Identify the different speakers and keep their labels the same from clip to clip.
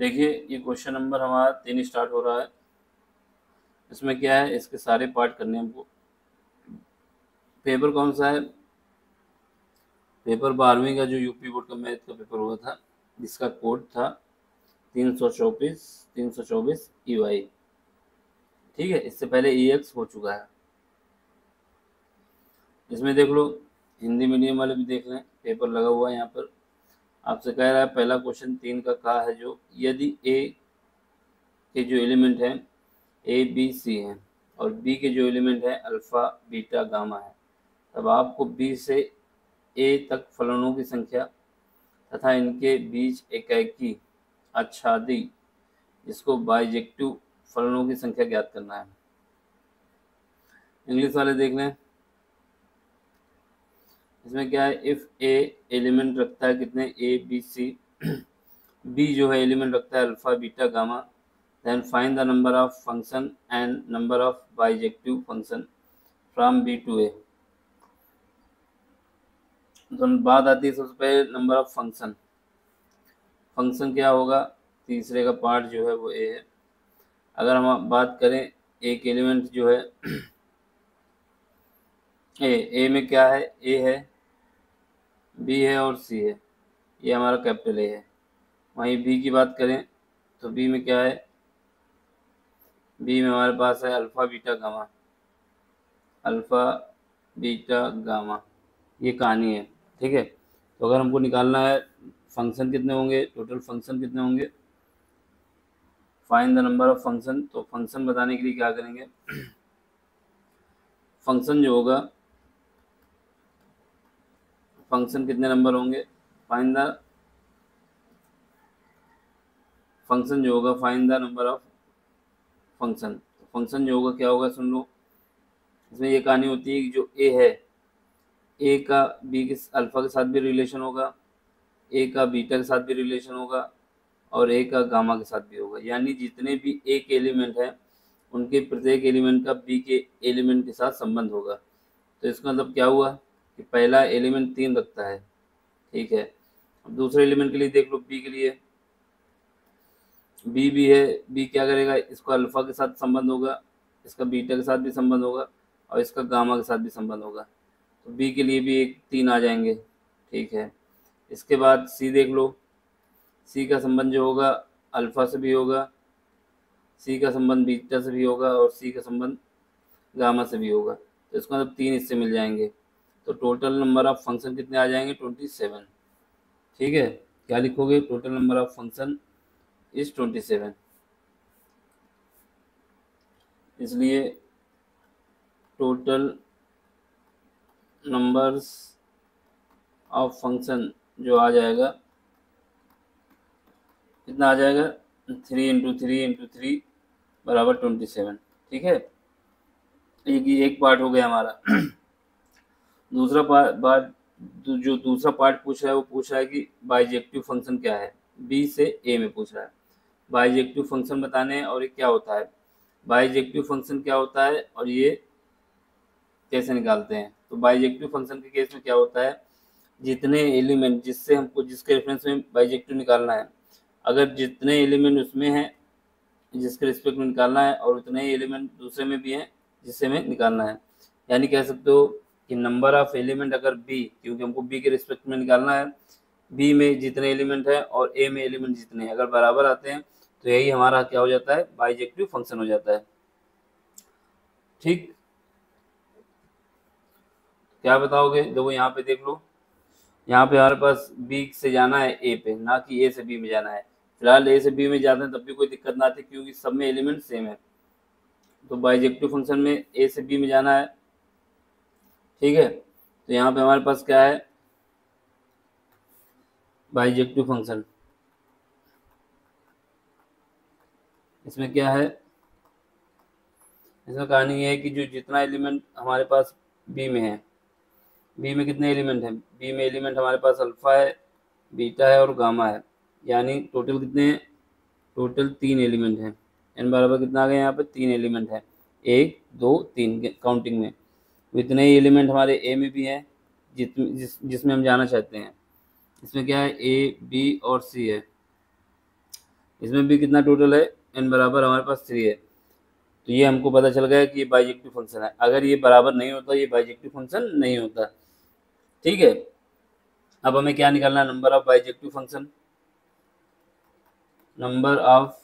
Speaker 1: देखिए ये question number हमारा 3 स्टार्ट हो रहा है। इसमें क्या है, इसके सारे पार्ट करने हैं हमको। पेपर कौन सा है? पेपर 12वीं का जो यूपी बोर्ड का मैथ का पेपर हुआ था, जिसका कोड था 324 EY। ठीक है, इससे पहले EX हो चुका है। इसमें देख लो, हिंदी मीडियम वाले भी देख लें, पेपर लगा हुआ है यहाँ पर। आपसे कह रहा है पहला क्वेश्चन 3 का कहा है जो, यदि ए के जो एलिमेंट हैं ABC हैं और बी के जो एलिमेंट है अल्फ़ा बीटा गामा है, तब आपको बी से ए तक फलनों की संख्या तथा इनके बीच एकाकी आच्छादी, जिसको बाइजेक्टिव फलनों की संख्या ज्ञात करना है। इंग्लिश वाले देख लें। इसमें क्या है, इफ ए एलिमेंट रखता है कितने, ABC, बी जो है एलिमेंट रखता है alpha beta gamma, then find the number of function and number of bijective function from B to A। तो बात आती है सबसे पहले नंबर ऑफ फंक्शन। फंक्शन क्या होगा, तीसरे का पार्ट जो है वो ए है। अगर हम बात करें एक एलिमेंट जो है ए में क्या है, ए है, बी है और सी है, ये हमारा कैपिटल ए है। वहीं बी की बात करें तो बी में क्या है, बी में हमारे पास है alpha beta gamma, alpha beta gamma, ये कहानी है। ठीक है, तो अगर हमको निकालना है फंक्शन कितने होंगे, टोटल फंक्शन कितने होंगे, find the number of function. तो फंक्शन बताने के लिए क्या करेंगे, फंक्शन जो होगा, फंक्शन कितने नंबर होंगे, फाइंड द फंक्शन जो होगा, find the number of function. Function जो होगा क्या होगा, सुन लो। इसमें ये कहानी होती है कि जो ए है, ए का बी के अल्फ़ा के साथ भी रिलेशन होगा, ए का बीटा के साथ भी रिलेशन होगा और ए का गामा के साथ भी होगा। यानी जितने भी ए के एलिमेंट हैं उनके प्रत्येक एलिमेंट का बी के एलिमेंट के साथ संबंध होगा। तो इसका मतलब क्या हुआ कि पहला एलिमेंट 3 रखता है। ठीक है, अब दूसरे एलिमेंट के लिए देख लो, बी के लिए बी भी है, बी क्या करेगा, इसको अल्फ़ा के साथ संबंध होगा, इसका बीटा के साथ भी संबंध होगा और इसका गामा के साथ भी संबंध होगा। तो बी के लिए भी एक 3 आ जाएंगे। ठीक है, इसके बाद सी देख लो, सी का संबंध जो होगा अल्फ़ा से भी होगा, सी का संबंध बीटा से भी होगा और सी का संबंध गामा से भी होगा। तो इसका मतलब 3 इससे मिल जाएंगे। तो टोटल नंबर ऑफ फंक्शन कितने आ जाएंगे, 27। ठीक है, क्या लिखोगे, total number of function is 27। इसलिए टोटल नंबर्स ऑफ फंक्शन जो आ जाएगा, कितना आ जाएगा, 3 × 3 × 3 बराबर 27। ठीक है, एक पार्ट हो गया हमारा। दूसरा पार्ट जो दूसरा पार्ट पूछ रहा है वो पूछ रहा है कि बाइजेक्टिव फंक्शन क्या है, बी से ए में पूछ रहा है। बाइजेक्टिव फंक्शन बताने हैं और ये क्या होता है, बाइजेक्टिव फंक्शन क्या होता है और ये कैसे निकालते हैं। तो बाइजेक्टिव फंक्शन के केस में क्या होता है, जितने एलिमेंट जिससे हमको जिसके रेफरेंस में बाइजेक्टिव निकालना है, अगर जितने एलिमेंट उसमें हैं जिसके रिस्पेक्ट में निकालना है और उतने ही एलिमेंट दूसरे में भी हैं जिससे हमें निकालना है, यानी कह सकते हो कि नंबर ऑफ एलिमेंट अगर बी, क्योंकि हमको बी के रिस्पेक्ट में निकालना है, बी में जितने एलिमेंट हैं और ए में एलिमेंट जितने हैं अगर बराबर आते हैं तो यही हमारा क्या हो जाता है, बाइजेक्टिव फंक्शन हो जाता है। ठीक, क्या बताओगे, देखो यहाँ पे देख लो, यहाँ पे हमारे पास बी से जाना है ए पे, ना कि ए से बी में जाना है। फिलहाल ए से बी में जाते हैं तब भी कोई दिक्कत ना आती क्योंकि सब में एलिमेंट सेम है। तो बाइजेक्टिव फंक्शन में ए से बी में जाना है। ठीक है, तो यहाँ पे हमारे पास क्या है, बाइजेक्टिव फंक्शन। इसमें क्या है, इसमें कहानी ये है कि जो जितना एलिमेंट हमारे पास बी में है, बी में कितने एलिमेंट हैं, बी में एलिमेंट हमारे पास अल्फ़ा है, बीटा है और गामा है, यानी टोटल कितने हैं, टोटल 3 एलिमेंट हैं। एन बराबर कितना आ गया, यहाँ पे 3 एलिमेंट है, 1 2 3 काउंटिंग में। इतने ही एलिमेंट हमारे ए में भी हैं जिसमें हम जाना चाहते हैं। इसमें क्या है, ए बी और सी है। इसमें भी कितना टोटल है, n बराबर हमारे पास 3 है। तो ये हमको पता चल गया कि ये बाइजेक्टिव फंक्शन है। अगर ये बराबर नहीं होता ये बाइजेक्टिव फंक्शन नहीं होता। ठीक है, अब हमें क्या निकालना है, number of bijective function. Number of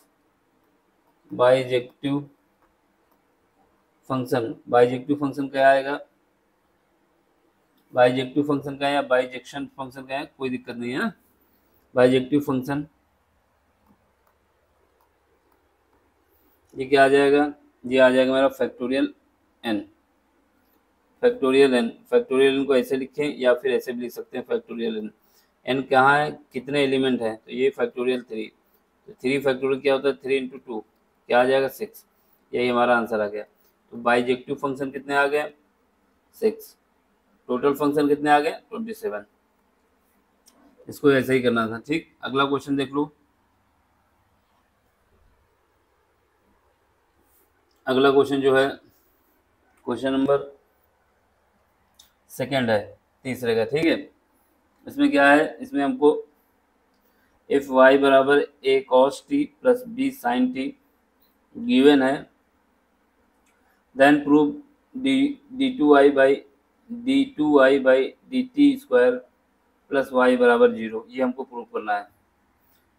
Speaker 1: bijective function, bijective function क्या आएगा, बाइजेक्टिव फंक्शन का या बाइजेक्शन फंक्शन का है, कोई दिक्कत नहीं है ना। बाइजेक्टिव फंक्शन ये क्या आ जाएगा, ये आ जाएगा मेरा factorial n। Factorial n, factorial n को ऐसे लिखें या फिर ऐसे भी लिख सकते हैं फैक्टोरियल n। n कहाँ है, कितने एलिमेंट हैं, तो ये फैक्टोरियल 3। तो 3 फैक्टोरियल क्या होता है, 3 इंटू 2 क्या आ जाएगा 6। यही हमारा आंसर आ गया। तो बाइजेक्टिव फंक्शन कितने आ गए 6, टोटल फंक्शन कितने आ गए 27। इसको ऐसे ही करना था। ठीक, अगला क्वेश्चन देख लो। अगला क्वेश्चन जो है क्वेश्चन नंबर सेकंड है, तीसरे का। ठीक है, इसमें क्या है, इसमें हमको इफ y बराबर a cos t plus b sin t given है, then prove d2i by dt square plus y बराबर 0। ये हमको प्रूव करना है।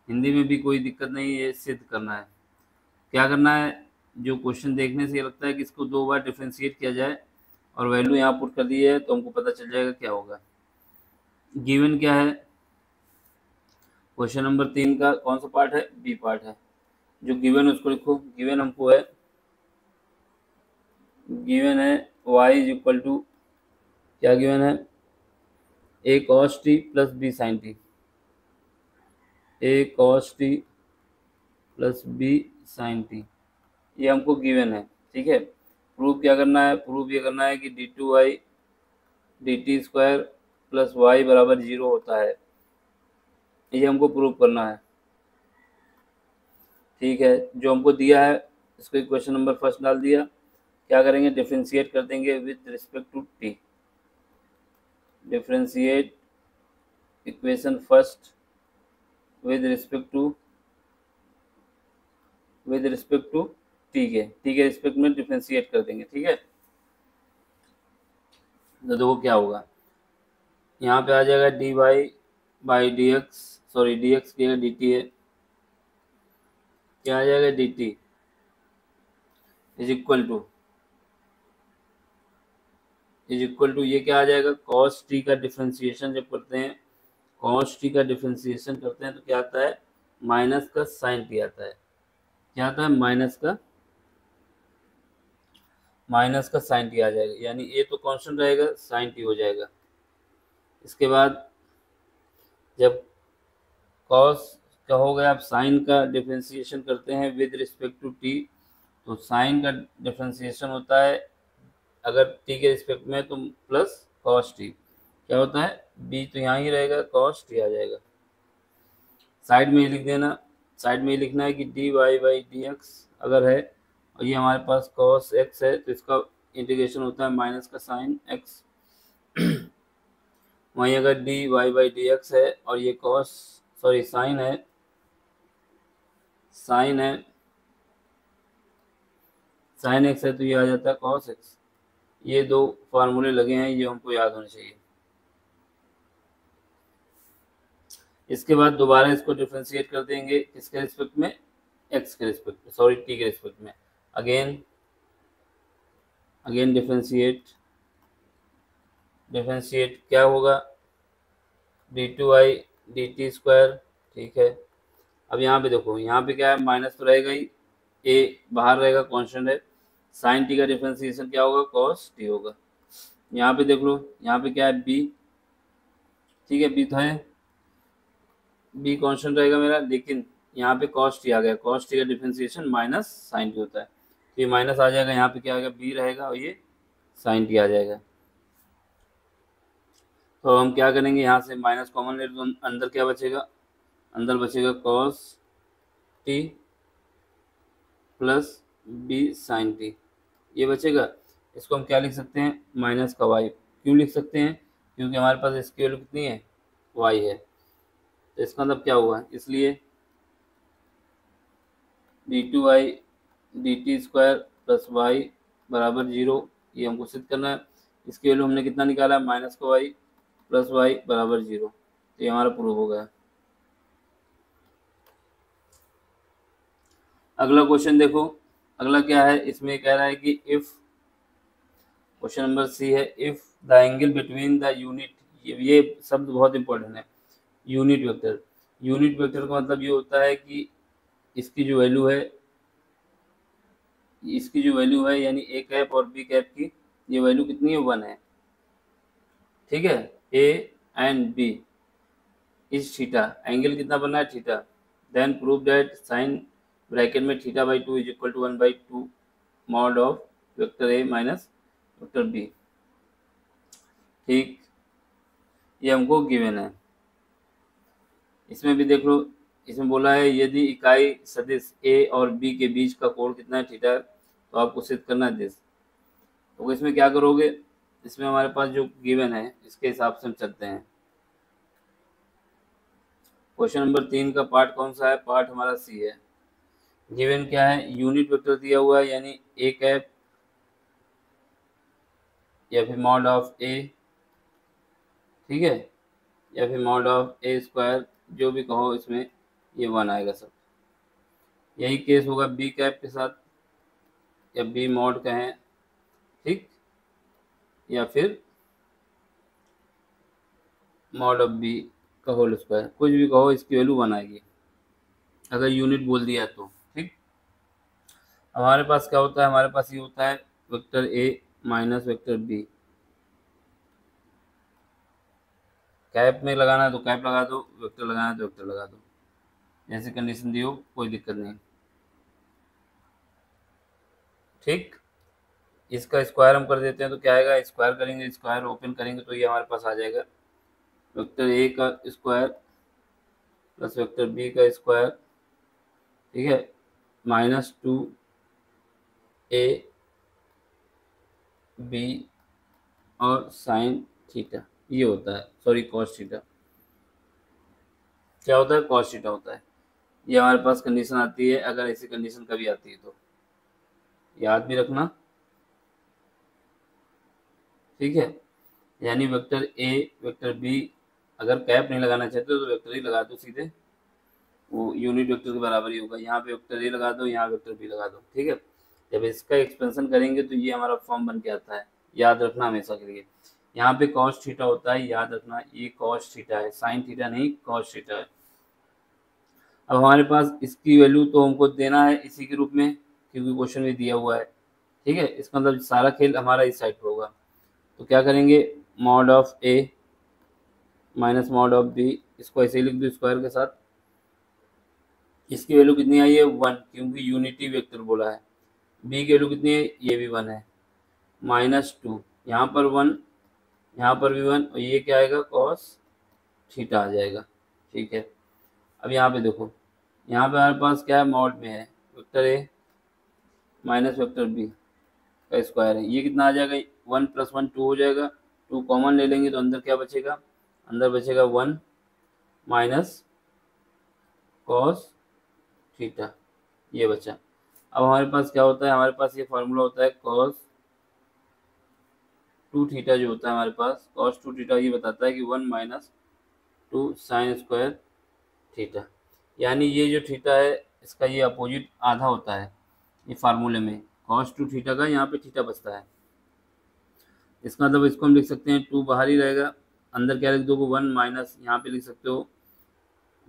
Speaker 1: हिंदी में भी कोई दिक्कत नहीं है, सिद्ध करना है। क्या करना है, जो क्वेश्चन देखने से ये लगता है कि इसको 2 बार डिफ्रेंशिएट किया जाए और वैल्यू यहाँ पुट कर दी है तो हमको पता चल जाएगा क्या होगा। गिवन क्या है, क्वेश्चन नंबर 3 का कौन सा पार्ट है, बी पार्ट है। जो गिवन उसको लिखो। गिवन हमको है, गिवन है y इज इक्वल टू, क्या गिवन है, a cos t plus b sin t, a cos t plus b sin t, ये हमको गिवन है। ठीक है, प्रूफ क्या करना है, प्रूफ ये करना है कि d2y dt square plus y बराबर 0 होता है, ये हमको प्रूव करना है। ठीक है, जो हमको दिया है इसको क्वेश्चन नंबर फर्स्ट डाल दिया। क्या करेंगे, डिफ्रेंशिएट कर देंगे with respect to t। Differentiate equation first with respect to t के रिस्पेक्ट में डिफ्रेंशिएट कर देंगे। ठीक है, तो देखो क्या होगा, यहाँ पे आ जाएगा dy by D x, sorry D x की जगह dt है, क्या आ जाएगा dt इज इक्वल टू ये क्या आ जाएगा, cos t का डिफ्रेंशिएशन जब करते हैं, cos t का डिफ्रेंशिएशन करते हैं तो क्या आता है, माइनस का साइन t आता है। क्या आता है, माइनस का साइन t आ जाएगा, यानी a तो कांस्टेंट रहेगा, साइन t हो जाएगा। इसके बाद जब cos का हो गया, आप साइन का डिफ्रेंशिएशन करते हैं विद रिस्पेक्ट टू t, तो साइन का डिफ्रेंशिएशन होता है अगर t के रिस्पेक्ट में तो प्लस cos t, क्या होता है b तो यहाँ ही रहेगा, cos t आ जाएगा। साइड में ही लिख देना, साइड में ही लिखना है कि dy बाई डी एक्स अगर है और ये हमारे पास cos x है तो इसका इंटीग्रेशन होता है माइनस का साइन x। वहीं अगर dy बाई डी एक्स है और ये साइन है, साइन x है तो ये आ जाता है cos x। ये दो फार्मूले लगे हैं, ये हमको याद होने चाहिए। इसके बाद दोबारा इसको डिफ्रेंशिएट कर देंगे किसके रिस्पेक्ट में, x के रिस्पेक्ट में, सॉरी t के रिस्पेक्ट में। अगेन डिफ्रेंशिएट क्या होगा, d2i dt स्क्वायर। ठीक है, अब यहाँ पे देखो, यहाँ पे क्या है, माइनस तो रहेगा ही, a बाहर रहेगा, कांस्टेंट है। साइन t का डिफ्रेंशिएशन क्या होगा, cos t होगा। यहाँ पे देख लो, यहाँ पे क्या है b, ठीक है b तो है, b कांस्टेंट रहेगा मेरा, लेकिन यहाँ पे cos t आ गया, cos t का डिफ्रेंशिएशन माइनस साइन t होता है, तो ये माइनस आ जाएगा, यहाँ पे क्या आएगा b रहेगा और ये साइन t आ जाएगा। तो हम क्या करेंगे, यहाँ से माइनस कॉमन ले, तो अंदर क्या बचेगा, अंदर बचेगा cos t plus b sine t, ये बचेगा। इसको हम क्या लिख सकते हैं, माइनस का y। क्यों लिख सकते हैं, क्योंकि हमारे पास इसकी वैल्यू कितनी है, y है, तो इसका मतलब क्या हुआ, इसलिए d2y dt square plus Y बराबर 0, ये हमको सिद्ध करना है। इसकी वैल्यू हमने कितना निकाला, माइनस का वाई प्लस वाई बराबर 0, तो ये हमारा प्रूव हो गया। अगला क्वेश्चन देखो, अगला क्या है, इसमें कह रहा है कि इफ, क्वेश्चन नंबर सी है, if the angle between the unit, ये शब्द बहुत इंपॉर्टेंट है, यूनिट वेक्टर। यूनिट वेक्टर का मतलब ये होता है कि इसकी जो वैल्यू है, यानी ए कैप और बी कैप की ये वैल्यू कितनी है, 1 है, ठीक है। A and B is theta, angle कितना बना है, theta. Then prove that sine bracket में theta by 2 is equal to 1/2 mod of vector A minus vector B, ठीक। ये हमको गिवन है। इसमें भी देख लो, इसमें बोला है यदि इकाई सदिश ए और बी के बीच का कोण कितना है, थीटा है, तो आपको सिद्ध करना है दिस। तो इसमें क्या करोगे, इसमें हमारे पास जो गिवन है इसके हिसाब से हम चलते हैं। क्वेश्चन नंबर 3 का पार्ट कौन सा है, पार्ट हमारा सी है। गिवन क्या है, यूनिट वेक्टर दिया हुआ है, यानी ए कैप या फिर मॉड ऑफ ए, ठीक है, या फिर मॉड ऑफ ए स्क्वायर, जो भी कहो, इसमें ये 1 आएगा सब। यही केस होगा बी कैप के साथ, या बी मॉड कहें, ठीक, या फिर मॉड ऑफ बी का होल स्क्वायर, कुछ भी कहो, इसकी वैल्यू 1 आएगी अगर यूनिट बोल दिया तो, ठीक। हमारे पास क्या होता है, हमारे पास ये होता है vector A minus vector B, cap में लगाना है तो कैप लगा दो, वेक्टर लगाना है तो वेक्टर लगा दो, जैसे कंडीशन दी हो, कोई दिक्कत नहीं, ठीक। इसका स्क्वायर हम कर देते हैं तो क्या आएगा, स्क्वायर करेंगे, स्क्वायर ओपन करेंगे तो ये हमारे पास आ जाएगा वेक्टर ए का स्क्वायर प्लस वेक्टर बी का स्क्वायर, ठीक है, -2 ए बी और साइन थीटा, ये होता है, सॉरी कॉस थीटा। क्या होता है, कॉस थीटा होता है। ये हमारे पास कंडीशन आती है, अगर ऐसी कंडीशन कभी आती है तो याद भी रखना, ठीक है। यानी वेक्टर ए वेक्टर बी अगर कैप नहीं लगाना चाहते तो वेक्टर ही लगा दो सीधे, वो यूनिट वेक्टर के बराबर ही होगा। यहाँ पे वेक्टर ए लगा दो, यहाँ वेक्टर बी लगा दो, ठीक है। जब इसका एक्सपेंशन करेंगे तो ये हमारा फॉर्म बन के आता है, याद रखना हमेशा के लिए। यहाँ पे कॉस थीटा होता है, याद रखना, ये कॉस थीटा है, साइन थीटा नहीं, कॉस थीटा है। अब हमारे पास इसकी वैल्यू तो हमको देना है इसी के रूप में, क्योंकि क्वेश्चन में दिया हुआ है, ठीक है। इसका मतलब सारा खेल हमारा इस साइड पर होगा। तो क्या करेंगे, mod of A minus mod of B, इसको ऐसे ही लिख दो स्क्वायर के साथ। इसकी वैल्यू कितनी आई है, 1, क्योंकि यूनिटी वेक्टर बोला है। बी की वैल्यू कितनी है, ये भी 1 है, -2, यहाँ पर 1, यहाँ पर भी 1, और ये क्या आएगा, कॉस थीटा आ जाएगा, ठीक है। अब यहाँ पे देखो, यहाँ पे हमारे पास क्या है, मॉड में है vector A minus vector B का स्क्वायर है, ये कितना आ जाएगा, 1 + 1 2 हो जाएगा, 2 कॉमन ले लेंगे तो अंदर क्या बचेगा, अंदर बचेगा 1 माइनस कॉस थीटा, ये बचा। अब हमारे पास क्या होता है, हमारे पास ये फार्मूला होता है cos 2 थीटा, जो होता है हमारे पास cos 2 थीटा, ये बताता है कि 1 - 2 साइन स्क्वायर थीटा, यानी ये जो थीटा है इसका ये अपोजिट आधा होता है ये फार्मूले में, cos 2 थीटा का यहाँ पे थीटा बचता है। इसका मतलब इसको हम लिख सकते हैं 2 बाहर ही रहेगा, अंदर क्या लिख दो, 1 माइनस, यहाँ पे लिख सकते हो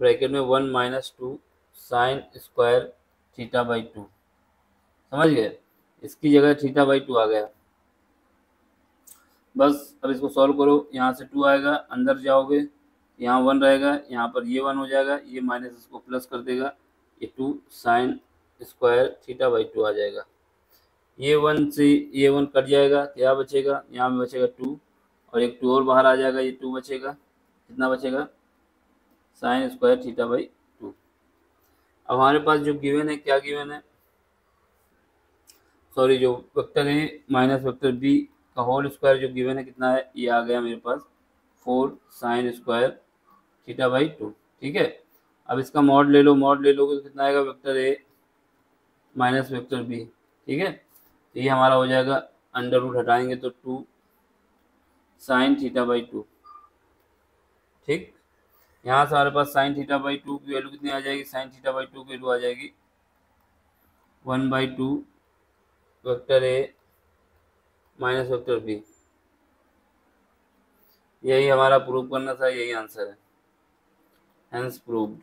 Speaker 1: ब्रैकेट में 1 - 2 साइन स्क्वायर थीटा बाई 2, समझ गए, इसकी जगह थीटा बाई 2 आ गया। बस अब इसको सॉल्व करो, यहाँ से 2 आएगा, अंदर जाओगे, यहाँ 1 रहेगा, यहाँ पर ये 1 हो जाएगा, ये माइनस इसको प्लस कर देगा, ये 2 साइन स्क्वायर थीटा बाई 2 आ जाएगा। ये 1 से ये 1 कट जाएगा, क्या बचेगा, यहाँ में बचेगा 2, और एक 2 और बाहर आ जाएगा, ये 2 बचेगा, कितना बचेगा, साइन स्क्वायर थीटा बाई 2। अब हमारे पास जो गिवन है, क्या गिवन है, सॉरी, जो vector A minus vector B का होल स्क्वायर जो गिवन है कितना है, ये आ गया मेरे पास 4 साइन स्क्वायर थीटा बाई 2, ठीक है। अब इसका मॉड ले लो, मॉड ले लोगे तो कितना आएगा, vector A minus vector B, ठीक है। तो ये हमारा हो जाएगा, अंडर रूट हटाएंगे तो 2 साइन थीटा बाई 2, ठीक। यहाँ से हमारे पास साइन थीटा बाई 2 की वैल्यू कितनी आ जाएगी, साइन थीटा बाई 2 की वैल्यू आ जाएगी 1/2 vector A minus vector B. यही हमारा प्रूव करना था, यही आंसर है, हेंस प्रूव्ड,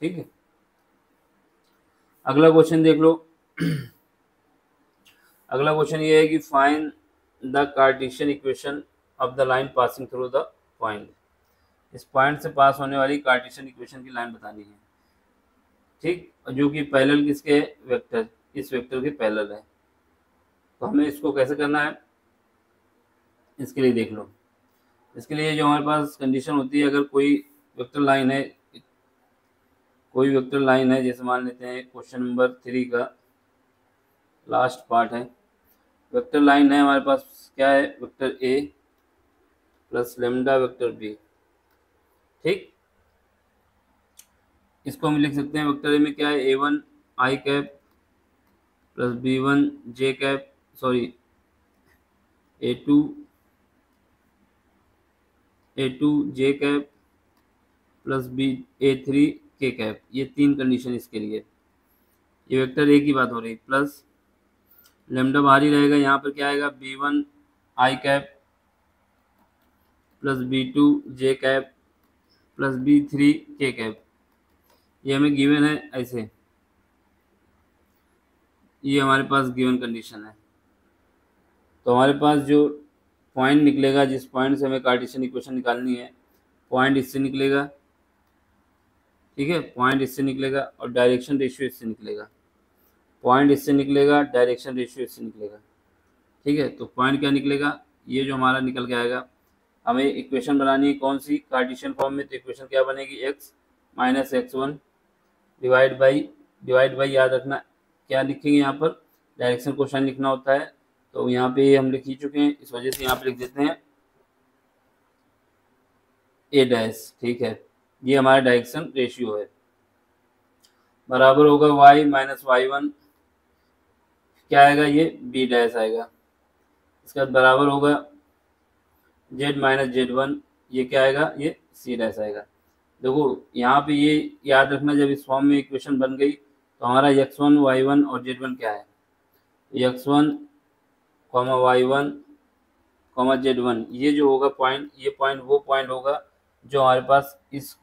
Speaker 1: ठीक है। अगला क्वेश्चन देख लो। अगला क्वेश्चन ये है कि find the Cartesian equation of the line passing through the point. इस पॉइंट से पास होने वाली कार्टेशियन इक्वेशन की लाइन बतानी है, ठीक, जो कि पैरेलल किसके वेक्टर, इस वेक्टर के पैरेलल है। तो हमें इसको कैसे करना है, इसके लिए देख लो। इसके लिए जो हमारे पास कंडीशन होती है, अगर कोई वेक्टर लाइन है, कोई वेक्टर लाइन है, जैसे मान लेते हैं क्वेश्चन नंबर 3 का लास्ट पार्ट है, वेक्टर लाइन है हमारे पास, क्या है, vector A plus lambda vector B, ठीक। इसको हम लिख सकते हैं, वेक्टर ए में क्या है, A1 आई कैप प्लस B1 जे कैप, सॉरी A2 जे कैप प्लस A3 के कैप। ये 3 कंडीशन इसके लिए, ये वेक्टर ए की बात हो रही, प्लस लेमडा बाहर ही रहेगा, यहाँ पर क्या आएगा, B1 आई कैप प्लस B2 जे कैप प्लस B3 के कैप। ये हमें गिवन है ऐसे, ये हमारे पास गिवन कंडीशन है। तो हमारे पास जो पॉइंट निकलेगा, जिस पॉइंट से हमें कार्टेशियन इक्वेशन निकालनी है, पॉइंट इससे निकलेगा, ठीक है, पॉइंट इससे निकलेगा और डायरेक्शन रेशियो इससे निकलेगा, पॉइंट इससे निकलेगा, डायरेक्शन रेशियो इससे निकलेगा, ठीक है। तो पॉइंट क्या निकलेगा, ये जो हमारा निकल के आएगा। हमें इक्वेशन बनानी है कौन सी, कार्टेशियन फॉर्म में। तो इक्वेशन क्या बनेगी, x minus x1 divide by याद रखना क्या लिखेंगे यहाँ पर, डायरेक्शन को साइन लिखना होता है, तो यहाँ पे हम लिख ही चुके हैं, इस वजह से यहाँ पे लिख देते हैं ए डैश, ठीक है। ये हमारा डायरेक्शन रेशियो है, बराबर होगा y माइनस y1, क्या आएगा, ये बी डैश आएगा। इसके बाद बराबर होगा z माइनस z1, ये क्या आएगा, ये सी डैश आएगा। देखो यहाँ पे ये याद रखना, जब इस फॉर्म में इक्वेशन बन गई तो हमारा x1 y1 और z1 क्या है, x1 y1 z1, ये जो होगा पॉइंट, ये पॉइंट वो पॉइंट होगा जो हमारे पास इस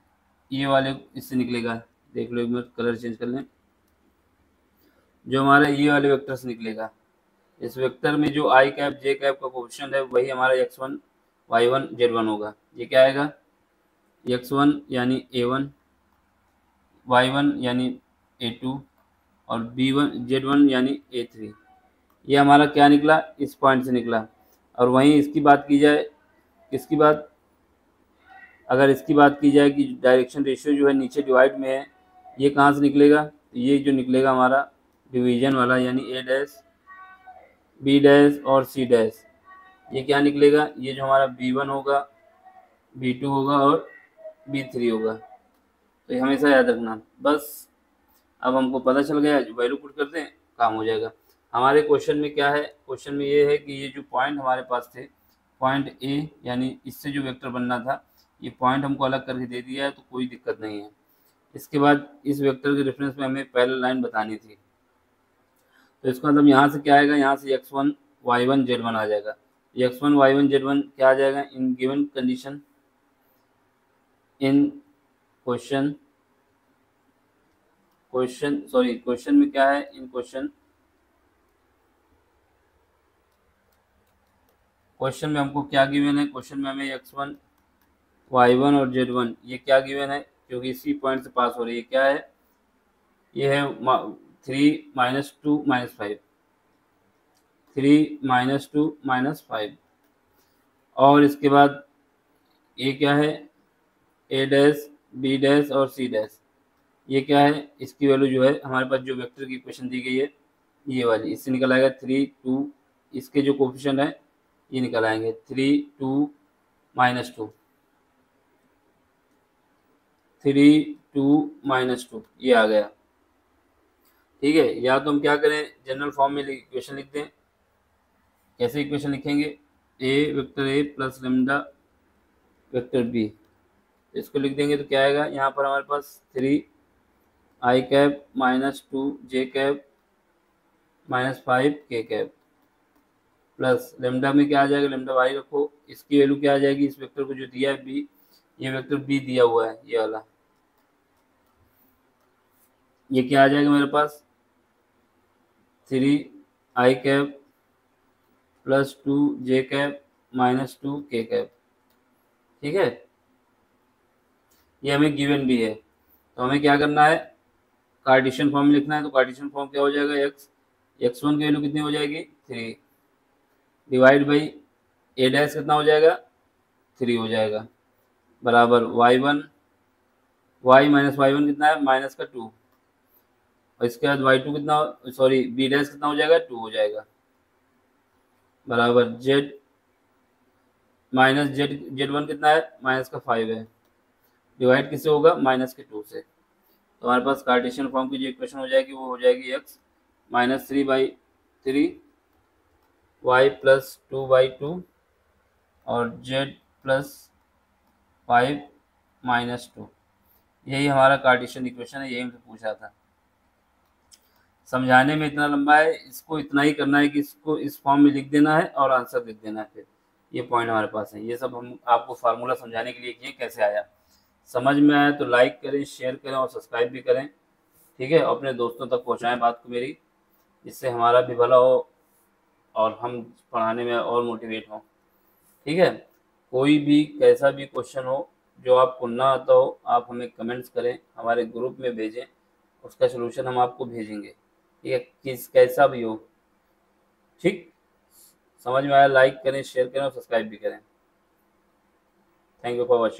Speaker 1: ये वाले इससे निकलेगा। देख लो एक मिनट, कलर चेंज कर लें, जो हमारा ये वाले वेक्टर से निकलेगा, इस वेक्टर में जो आई कैप जे कैप का कोएफिशिएंट है, वही हमारा x1 y1 z1 होगा। ये क्या आएगा, x1 यानी a1, y1 यानी a2 और b1 z1 यानी a3। ये हमारा क्या निकला, इस पॉइंट से निकला। और वहीं इसकी बात की जाए, किसकी बात, अगर इसकी बात की जाए कि डायरेक्शन रेशियो जो है नीचे डिवाइड में है, ये कहाँ से निकलेगा, ये जो निकलेगा हमारा डिवीजन वाला, यानी ए डैश बी डैश और सी डैश। ये क्या निकलेगा, ये जो हमारा B1 होगा, B2 होगा और B3 होगा। तो ये हमेशा याद रखना। बस अब हमको पता चल गया, वैल्यू पुट कर दें, काम हो जाएगा। हमारे क्वेश्चन में क्या है, क्वेश्चन में ये है कि ये जो पॉइंट हमारे पास थे, पॉइंट ए यानी इससे जो वेक्टर बनना था, ये पॉइंट हमको अलग करके दे दिया है, तो कोई दिक्कत नहीं है। इसके बाद इस वेक्टर के रेफरेंस में हमें पैरेलल लाइन बतानी थी, तो इसका मतलब यहाँ से क्या आएगा, यहाँ से x1 y1 z1 आ जाएगा। x1 y1 z1 क्या आ जाएगा, in given condition, in question में क्या है, इन क्वेश्चन में हमको क्या गिवन है, क्वेश्चन में हमें x1 y1 और z1 ये क्या गिवन है, क्योंकि इसी पॉइंट से पास हो रही है, क्या है, ये है 3 माइनस 2 माइनस 5, 3 माइनस 2 माइनस 5। और इसके बाद ये क्या है, ए डैश बी डैश और सी डैश, ये क्या है, इसकी वैल्यू जो है हमारे पास जो वेक्टर की इक्वेशन दी गई है, ये वाली, इससे निकल आएगा 3 2, इसके जो कोफिशिएंट है ये निकल आएंगे 3 2 माइनस 2, 3 2 - 2 ये आ गया। ठीक है, या तो हम क्या करें, जनरल फॉर्म में इक्वेशन लिख दें। कैसे इक्वेशन लिखेंगे, vector A plus lambda vector B, इसको लिख देंगे तो क्या आएगा, यहाँ पर हमारे पास 3 - 2 - 5 प्लस लेमडा में क्या आ जाएगा, लेमडा वाई रखो, इसकी वैल्यू क्या आ जाएगी, इस वेक्टर को जो दिया है बी, ये वेक्टर बी दिया हुआ है ये वाला, ये क्या आ जाएगा मेरे पास 3 प्लस 2 - 2 ठीक है। ये हमें गिवन भी है, तो हमें क्या करना है, कार्टेशियन फॉर्म में लिखना है। तो कार्टेशियन फॉर्म क्या हो जाएगा, x1 की वैल्यू कितनी हो जाएगी 3 डिवाइड बाई a डैश कितना हो जाएगा 3 हो जाएगा, बराबर y माइनस y1 कितना है माइनस का 2, और इसके बाद y2 कितना, सॉरी b डैश कितना हो जाएगा 2 हो जाएगा, बराबर z1 कितना है माइनस का 5 है, डिवाइड किससे होगा माइनस के 2 से। तो हमारे पास कार्टेशियन फॉर्म की जो इक्वेशन हो जाएगी वो हो जाएगी x -3/3 y प्लस 2/2 और z प्लस 5 - 2, यही हमारा कार्टेशियन इक्वेशन है, यही हमसे पूछा था। समझाने में इतना लंबा है, इसको इतना ही करना है कि इसको इस फॉर्म में लिख देना है और आंसर लिख देना है, फिर ये पॉइंट हमारे पास है। ये सब हम आपको फार्मूला समझाने के लिए किए, कैसे आया। समझ में आया तो लाइक करें, शेयर करें और सब्सक्राइब भी करें, ठीक है। अपने दोस्तों तक पहुंचाएं बात को मेरी, इससे हमारा भी भला हो और हम पढ़ाने में और मोटिवेट हों, ठीक है। कोई भी कैसा भी क्वेश्चन हो जो आपको ना आता हो, आप हमें कमेंट्स करें, हमारे ग्रुप में भेजें, उसका सलूशन हम आपको भेजेंगे, ठीक है, किस कैसा भी हो, ठीक। समझ में आया, लाइक करें, शेयर करें और सब्सक्राइब भी करें। Thank you for watching.